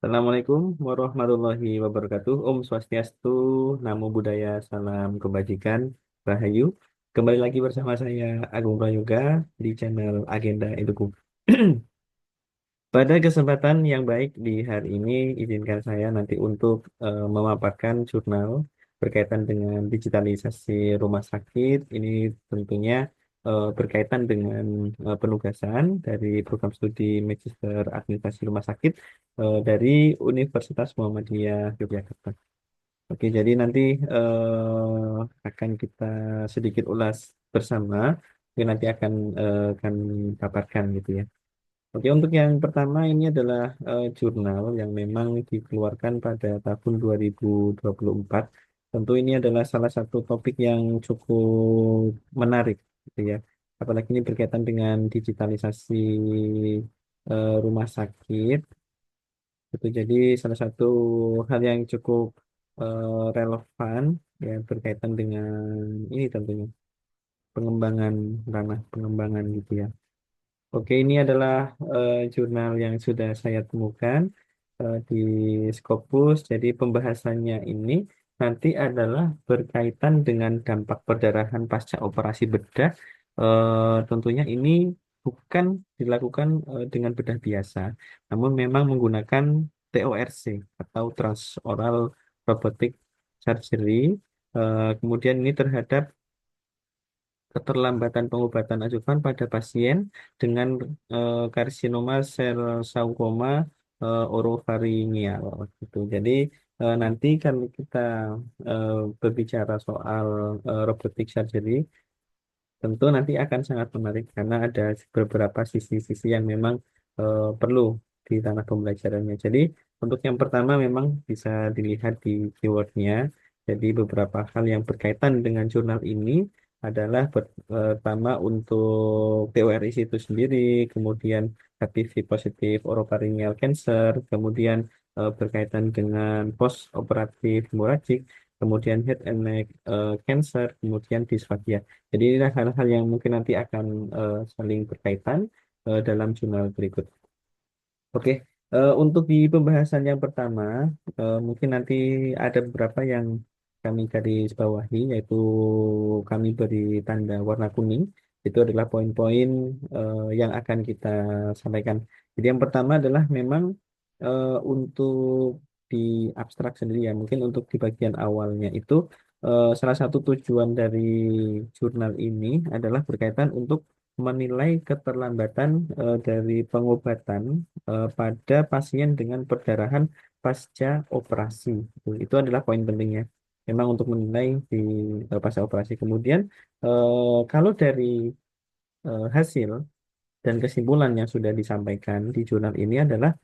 Assalamualaikum warahmatullahi wabarakatuh. Om Swastiastu, Namo Buddhaya, Salam Kebajikan, Rahayu. Kembali lagi bersama saya Agung Prayoga di channel Agenda Eduku. Pada kesempatan yang baik di hari ini, izinkan saya nanti untuk memaparkan jurnal berkaitan dengan digitalisasi rumah sakit. Ini tentunya berkaitan dengan penugasan dari program studi Magister Administrasi Rumah Sakit dari Universitas Muhammadiyah Yogyakarta. Oke, jadi nanti akan kita sedikit ulas bersama. Mungkin nanti akan paparkan gitu ya. Oke, untuk yang pertama ini adalah jurnal yang memang dikeluarkan pada tahun 2024. Tentu ini adalah salah satu topik yang cukup menarik, gitu ya. Apalagi ini berkaitan dengan digitalisasi rumah sakit. Itu jadi salah satu hal yang cukup relevan ya berkaitan dengan ini tentunya pengembangan ranah pengembangan gitu ya. Oke, ini adalah jurnal yang sudah saya temukan di Scopus. Jadi pembahasannya ini nanti adalah berkaitan dengan dampak perdarahan pasca operasi bedah. Tentunya ini bukan dilakukan dengan bedah biasa, namun memang menggunakan TORC atau Transoral Robotic Surgery. Kemudian ini terhadap keterlambatan pengobatan ajuvan pada pasien dengan karsinoma sel saukoma orofaringial gitu. Jadi nanti kalau kita eh, berbicara soal robotic surgery, tentu nanti akan sangat menarik karena ada beberapa sisi-sisi yang memang perlu di tanah pembelajarannya. Jadi untuk yang pertama memang bisa dilihat di keywordnya. Jadi beberapa hal yang berkaitan dengan jurnal ini adalah pertama untuk TORIS itu sendiri, kemudian HPV positif oropharyngeal cancer, kemudian berkaitan dengan post operatif hemorrhagic, kemudian head and neck cancer, kemudian disfagia. Jadi inilah hal-hal yang mungkin nanti akan saling berkaitan dalam jurnal berikut. Oke, untuk di pembahasan yang pertama, mungkin nanti ada beberapa yang kami garis bawahi, yaitu kami beri tanda warna kuning. Itu adalah poin-poin yang akan kita sampaikan. Jadi yang pertama adalah memang untuk di abstrak sendiri ya, mungkin untuk di bagian awalnya itu salah satu tujuan dari jurnal ini adalah berkaitan untuk menilai keterlambatan dari pengobatan pada pasien dengan perdarahan pasca operasi. Itu adalah poin pentingnya. Memang untuk menilai di pasca operasi. Kemudian kalau dari hasil dan kesimpulan yang sudah disampaikan di jurnal ini adalah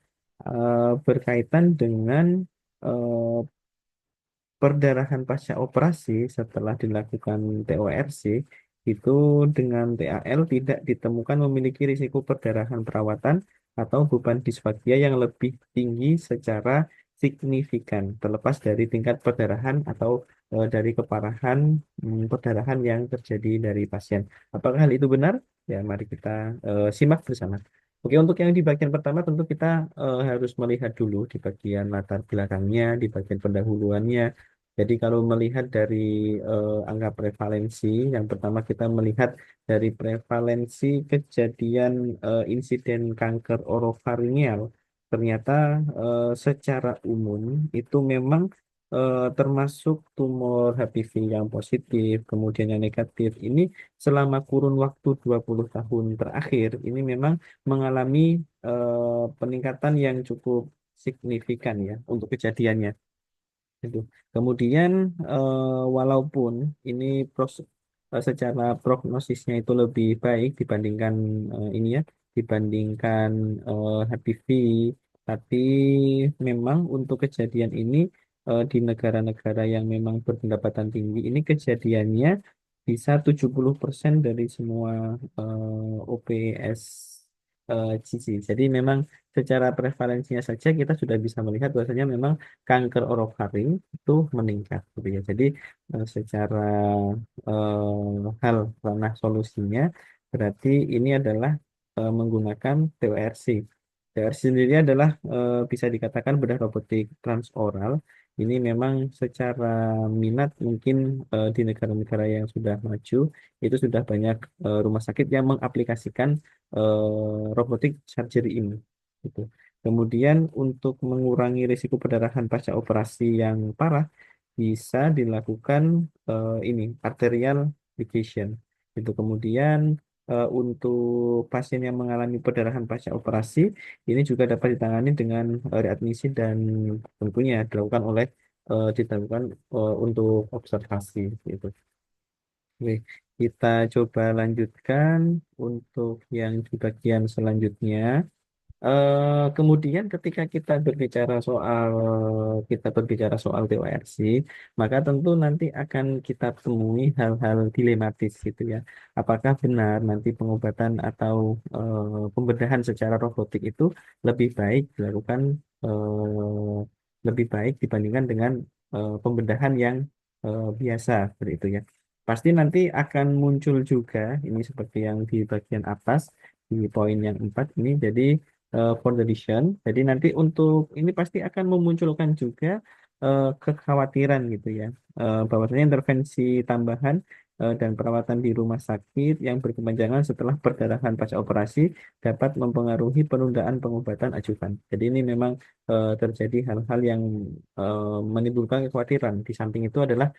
berkaitan dengan eh, perdarahan pasca operasi setelah dilakukan TORC itu dengan TAL tidak ditemukan memiliki risiko perdarahan perawatan atau beban disfagia yang lebih tinggi secara signifikan terlepas dari tingkat perdarahan atau dari keparahan perdarahan yang terjadi dari pasien. Apakah hal itu benar? Ya, mari kita simak bersama. Oke, untuk yang di bagian pertama tentu kita harus melihat dulu di bagian latar belakangnya, di bagian pendahuluannya. Jadi kalau melihat dari angka prevalensi, yang pertama kita melihat dari prevalensi kejadian insiden kanker orofaringeal, ternyata secara umum itu memang termasuk tumor HPV yang positif, kemudian yang negatif. Ini selama kurun waktu 20 tahun terakhir, ini memang mengalami peningkatan yang cukup signifikan ya untuk kejadiannya. Itu. Kemudian walaupun ini secara prognosisnya itu lebih baik dibandingkan ini ya, dibandingkan HPV, tapi memang untuk kejadian ini di negara-negara yang memang berpendapatan tinggi ini kejadiannya bisa 70% dari semua OPS GC. Jadi memang secara prevalensinya saja kita sudah bisa melihat bahwasanya memang kanker orofaring itu meningkat gitu ya. Jadi secara hal ranah solusinya berarti ini adalah menggunakan TORC. TRC sendiri adalah bisa dikatakan bedah robotik transoral. Ini memang secara minat mungkin di negara-negara yang sudah maju itu sudah banyak rumah sakit yang mengaplikasikan robotik surgery ini. Gitu. Kemudian untuk mengurangi risiko perdarahan pasca operasi yang parah bisa dilakukan ini arterial ligation. Itu kemudian untuk pasien yang mengalami perdarahan pasca operasi ini juga dapat ditangani dengan readmisi dan tentunya dilakukan untuk observasi gitu. Oke, kita coba lanjutkan untuk yang di bagian selanjutnya. Kemudian ketika kita berbicara soal TORC, maka tentu nanti akan kita temui hal-hal dilematis gitu ya. Apakah benar nanti pengobatan atau pembedahan secara robotik itu lebih baik dilakukan lebih baik dibandingkan dengan pembedahan yang biasa seperti itu ya. Pasti nanti akan muncul juga ini seperti yang di bagian atas di poin yang 4 ini. Jadi for the decision. Jadi nanti untuk ini pasti akan memunculkan juga kekhawatiran gitu ya. Bahwasanya intervensi tambahan dan perawatan di rumah sakit yang berkepanjangan setelah perdarahan pasca operasi dapat mempengaruhi penundaan pengobatan ajukan. Jadi ini memang terjadi hal-hal yang menimbulkan kekhawatiran. Di samping itu adalah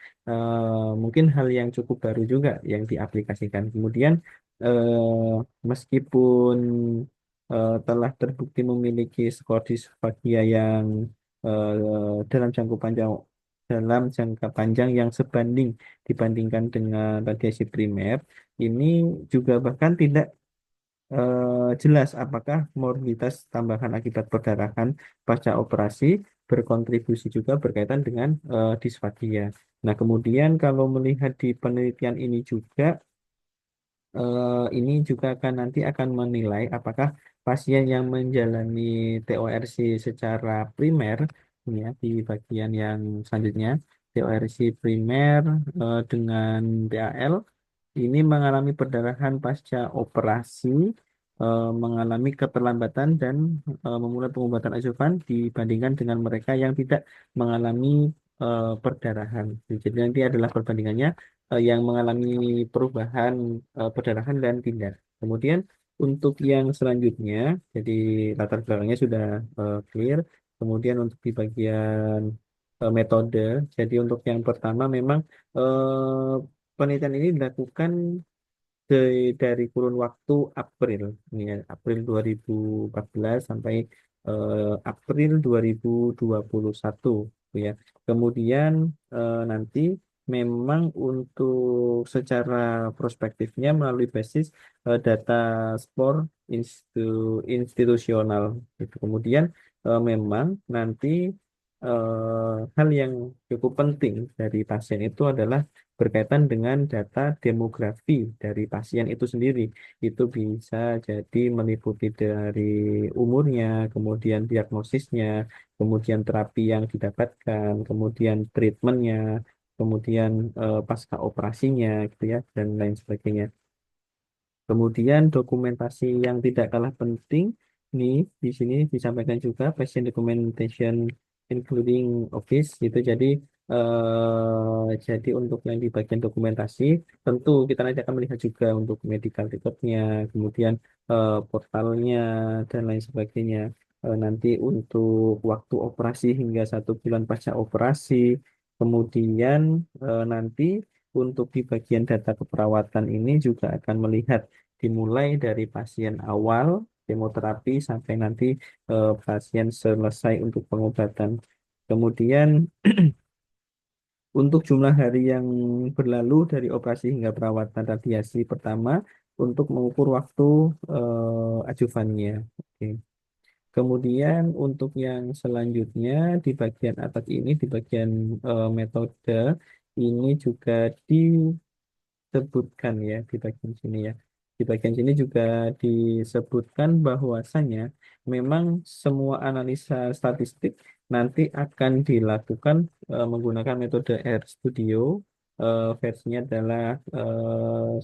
mungkin hal yang cukup baru juga yang diaplikasikan. Kemudian meskipun telah terbukti memiliki skor disfagia yang dalam jangka panjang yang sebanding dibandingkan dengan radiasi primer, ini juga bahkan tidak jelas apakah morbiditas tambahan akibat perdarahan pasca operasi berkontribusi juga berkaitan dengan disfagia. Nah, kemudian kalau melihat di penelitian ini juga ini juga akan menilai apakah pasien yang menjalani TORC secara primer ya di bagian yang selanjutnya TORC primer dengan BAL ini mengalami perdarahan pasca operasi, mengalami keterlambatan dan memulai pengobatan adjuvan dibandingkan dengan mereka yang tidak mengalami perdarahan. Jadi nanti adalah perbandingannya yang mengalami perubahan perdarahan dan tidak. Kemudian untuk yang selanjutnya, jadi latar belakangnya sudah clear. Kemudian untuk di bagian metode, jadi untuk yang pertama memang penelitian ini dilakukan dari kurun waktu April, ini ya, April 2014 sampai April 2021, ya. Kemudian nanti memang untuk secara prospektifnya melalui basis data skor institusional. Itu kemudian memang nanti hal yang cukup penting dari pasien itu adalah berkaitan dengan data demografi dari pasien itu sendiri. Itu bisa jadi meliputi dari umurnya, kemudian diagnosisnya, kemudian terapi yang didapatkan, kemudian treatmentnya, kemudian pasca operasinya, gitu ya, dan lain sebagainya. Kemudian dokumentasi yang tidak kalah penting nih di sini disampaikan juga patient documentation including office itu jadi untuk yang di bagian dokumentasi tentu kita nanti akan melihat juga untuk medical recordnya kemudian portalnya dan lain sebagainya. Nanti untuk waktu operasi hingga 1 bulan pasca operasi kemudian nanti untuk di bagian data keperawatan ini juga akan melihat dimulai dari pasien awal kemoterapi sampai nanti pasien selesai untuk pengobatan. Kemudian untuk jumlah hari yang berlalu dari operasi hingga perawatan radiasi pertama untuk mengukur waktu ajuvannya. Oke. Kemudian untuk yang selanjutnya di bagian atas ini di bagian metode ini juga disebutkan ya di bagian sini ya. Di bagian sini juga disebutkan bahwasannya memang semua analisa statistik nanti akan dilakukan menggunakan metode RStudio. Versinya adalah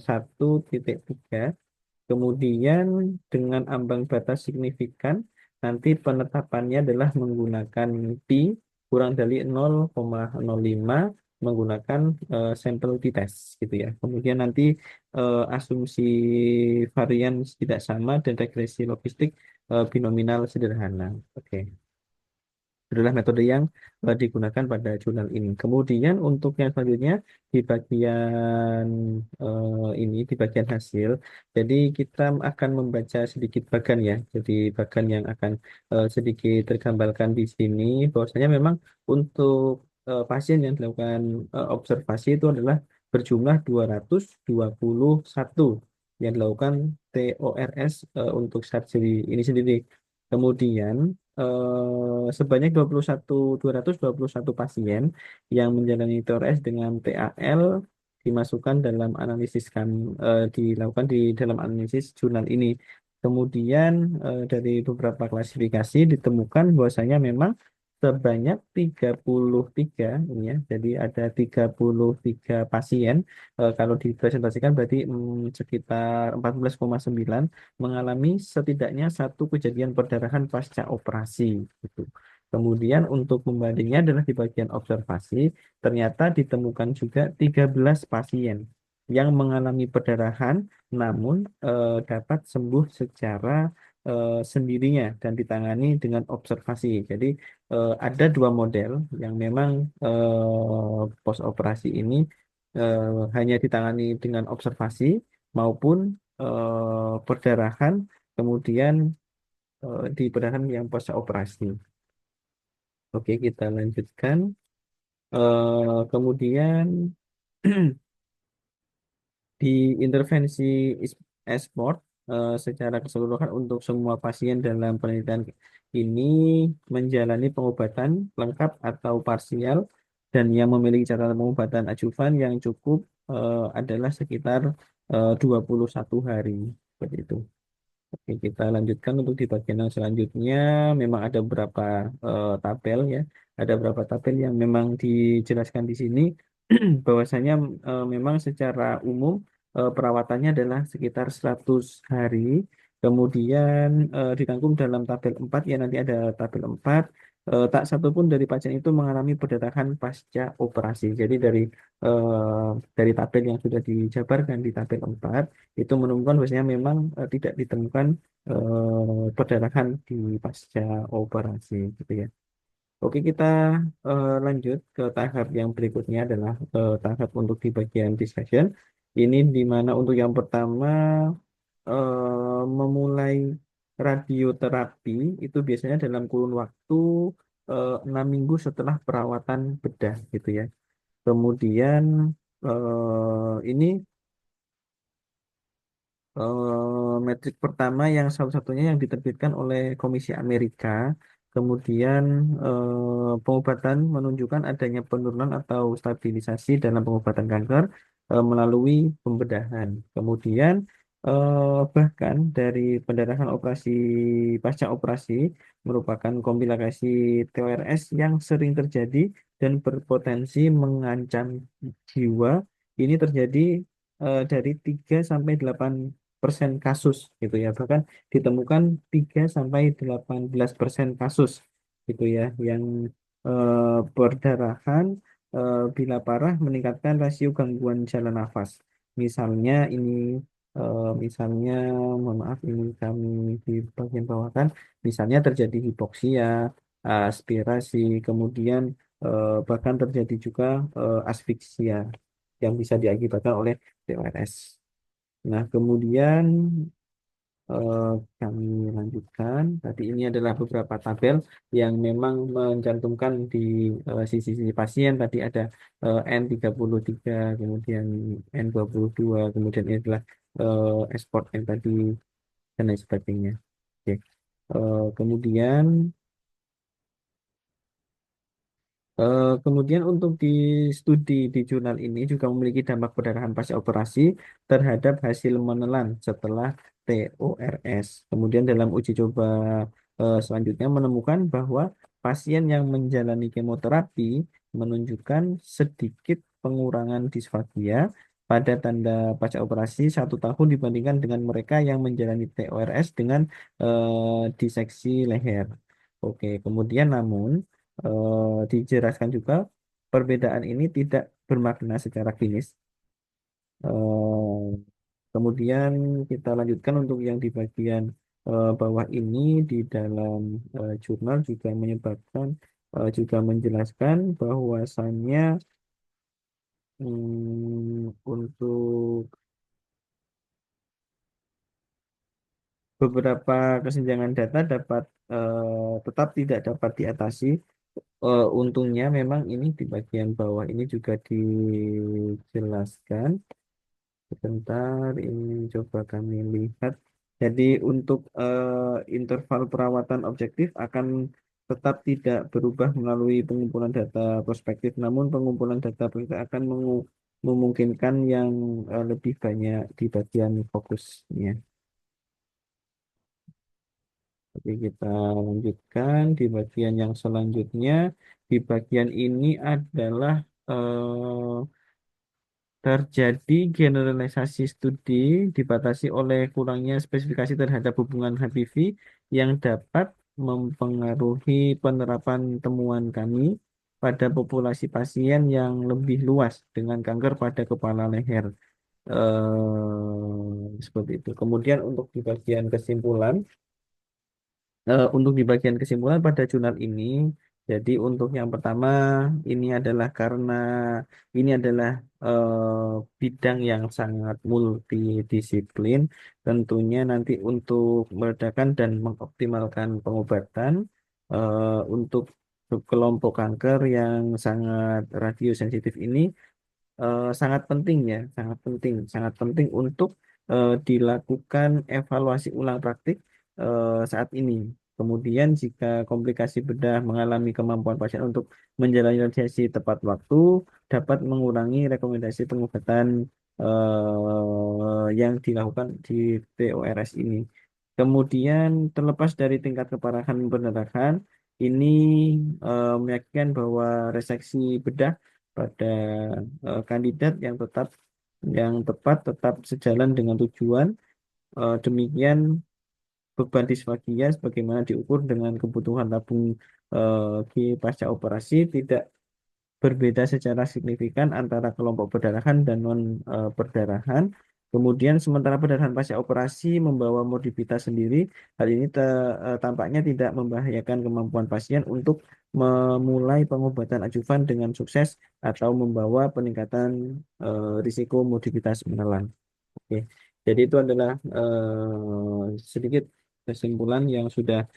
1.3. Kemudian dengan ambang batas signifikan nanti penetapannya adalah menggunakan pi kurang dari 0,05 menggunakan sampel t-test gitu ya. Kemudian nanti asumsi varian tidak sama dan regresi logistik binominal sederhana. Oke. Adalah metode yang digunakan pada jurnal ini. Kemudian untuk yang selanjutnya di bagian di bagian hasil, jadi kita akan membaca sedikit bagan ya. Jadi bagan yang akan sedikit tergambarkan di sini, bahwasanya memang untuk pasien yang dilakukan observasi itu adalah berjumlah 221 yang dilakukan TORS untuk surgery ini sendiri. Kemudian sebanyak 221 pasien yang menjalani TORS dengan TAL dimasukkan dalam analisis dilakukan di dalam analisis jurnal ini. Kemudian dari beberapa klasifikasi ditemukan bahwasanya memang sebanyak 33 ini ya. Jadi ada 33 pasien. Kalau dipresentasikan berarti sekitar 14,9 mengalami setidaknya satu kejadian perdarahan pasca operasi gitu. Kemudian untuk pembandingnya adalah di bagian observasi, ternyata ditemukan juga 13 pasien yang mengalami perdarahan namun dapat sembuh secara sendirinya dan ditangani dengan observasi. Jadi ada dua model yang memang post operasi ini hanya ditangani dengan observasi maupun perdarahan, kemudian di perdarahan yang pasca operasi. Oke, kita lanjutkan. Kemudian di intervensi e-sport secara keseluruhan untuk semua pasien dalam penelitian ini menjalani pengobatan lengkap atau parsial dan yang memiliki catatan pengobatan adjuvan yang cukup adalah sekitar 21 hari. Seperti itu. Oke, kita lanjutkan untuk di bagian yang selanjutnya. Memang ada beberapa tabel ya, ada beberapa tabel yang memang dijelaskan di sini bahwasanya memang secara umum perawatannya adalah sekitar 100 hari. Kemudian ditanggung dalam tabel 4 ya nanti ada tabel 4. Tak satu pun dari pasien itu mengalami perdarahan pasca operasi. Jadi dari tabel yang sudah dijabarkan di tabel 4 itu menemukan bahwasanya memang tidak ditemukan perdarahan di pasca operasi gitu ya. Oke, kita lanjut ke tahap yang berikutnya adalah tahap untuk di bagian discussion. Ini di mana untuk yang pertama memulai radioterapi itu biasanya dalam kurun waktu 6 minggu setelah perawatan bedah gitu ya. Kemudian ini metrik pertama yang salah satunya yang diterbitkan oleh Komisi Amerika. Kemudian pengobatan menunjukkan adanya penurunan atau stabilisasi dalam pengobatan kanker melalui pembedahan. Kemudian bahkan dari pendarahan operasi pasca operasi merupakan komplikasi TORS yang sering terjadi dan berpotensi mengancam jiwa. Ini terjadi dari 3 sampai 8% kasus gitu ya. Bahkan ditemukan 3 sampai 18% kasus gitu ya yang perdarahan bila parah meningkatkan rasio gangguan jalan nafas. Misalnya ini misalnya mohon maaf ini kami di bagian bawah kan misalnya terjadi hipoksia, aspirasi, kemudian bahkan terjadi juga asfiksia yang bisa diakibatkan oleh TORS. Nah, kemudian eh, kami lanjutkan. Tadi ini adalah beberapa tabel yang memang mencantumkan di sisi-sisi pasien. Tadi ada N33, kemudian N22, kemudian ini adalah ekspor yang tadi dan lain sebagainya. Oke. Kemudian kemudian untuk di studi di jurnal ini juga memiliki dampak perdarahan pasca operasi terhadap hasil menelan setelah TORS. Kemudian dalam uji coba selanjutnya menemukan bahwa pasien yang menjalani kemoterapi menunjukkan sedikit pengurangan disfagia pada tanda pajak operasi 1 tahun dibandingkan dengan mereka yang menjalani TORS dengan diseksi leher. Oke, kemudian namun dijelaskan juga perbedaan ini tidak bermakna secara klinis. Eh, Kemudian kita lanjutkan untuk yang di bagian bawah ini di dalam jurnal juga menyebabkan juga menjelaskan bahwasannya untuk beberapa kesenjangan data dapat tetap tidak dapat diatasi. Untungnya memang ini di bagian bawah ini juga dijelaskan. Sebentar, ini coba kami lihat. Jadi untuk interval perawatan objektif akan tetap tidak berubah melalui pengumpulan data prospektif, namun pengumpulan data prospektif akan memungkinkan yang lebih banyak di bagian fokusnya. Jadi kita lanjutkan di bagian yang selanjutnya. Di bagian ini adalah terjadi generalisasi studi dibatasi oleh kurangnya spesifikasi terhadap hubungan HPV yang dapat mempengaruhi penerapan temuan kami pada populasi pasien yang lebih luas dengan kanker pada kepala leher. Seperti itu. Kemudian untuk di bagian kesimpulan, untuk di bagian kesimpulan pada jurnal ini, jadi untuk yang pertama ini adalah karena ini adalah bidang yang sangat multidisiplin, tentunya nanti untuk meredakan dan mengoptimalkan pengobatan untuk kelompok kanker yang sangat radiosensitif ini sangat penting ya, sangat penting untuk dilakukan evaluasi ulang praktik saat ini. Kemudian jika komplikasi bedah mengalami kemampuan pasien untuk menjalani radiasi tepat waktu, dapat mengurangi rekomendasi pengobatan yang dilakukan di TORS ini. Kemudian terlepas dari tingkat keparahan pendarahan, ini meyakinkan bahwa reseksi bedah pada kandidat yang tepat tetap sejalan dengan tujuan. Demikian beban disfagia sebagaimana diukur dengan kebutuhan tabung G pasca operasi tidak berbeda secara signifikan antara kelompok perdarahan dan non perdarahan. Kemudian sementara perdarahan pasca operasi membawa morbiditas sendiri, hal ini tampaknya tidak membahayakan kemampuan pasien untuk memulai pengobatan adjuvan dengan sukses atau membawa peningkatan risiko morbiditas menelan. Oke, jadi itu adalah sedikit kesimpulan yang sudah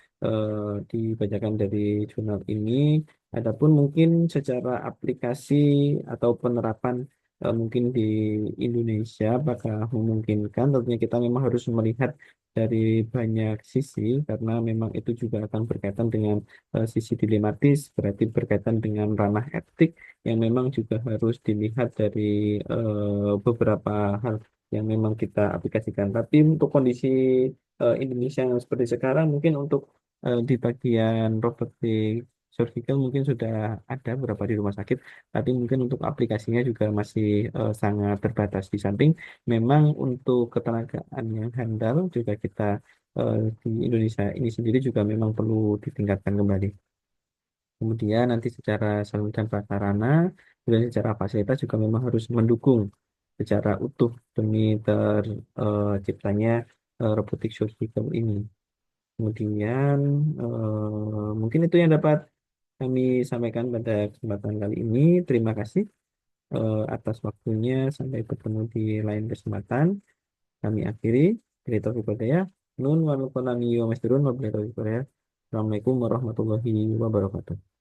dibacakan dari jurnal ini. Adapun mungkin secara aplikasi atau penerapan mungkin di Indonesia apakah memungkinkan? Tentunya kita memang harus melihat dari banyak sisi karena memang itu juga akan berkaitan dengan sisi dilematis, berarti berkaitan dengan ranah etik yang memang juga harus dilihat dari beberapa hal yang memang kita aplikasikan. Tapi untuk kondisi Indonesia yang seperti sekarang, mungkin untuk di bagian robotik surgical mungkin sudah ada beberapa di rumah sakit, tapi mungkin untuk aplikasinya juga masih sangat terbatas. Di samping memang untuk ketenagaan yang handal juga kita di Indonesia ini sendiri juga memang perlu ditingkatkan kembali. Kemudian nanti secara sarana dan prasarana dan secara fasilitas juga memang harus mendukung secara utuh demi terciptanya robotik surgical ini. Kemudian mungkin itu yang dapat kami sampaikan pada kesempatan kali ini. Terima kasih atas waktunya. Sampai bertemu di lain kesempatan. Kami akhiri. Dari Taufik Hidayah. Nun wa nuqulani wa masturun wa billahi taufiq wal hidayah. Assalamualaikum warahmatullahi wabarakatuh.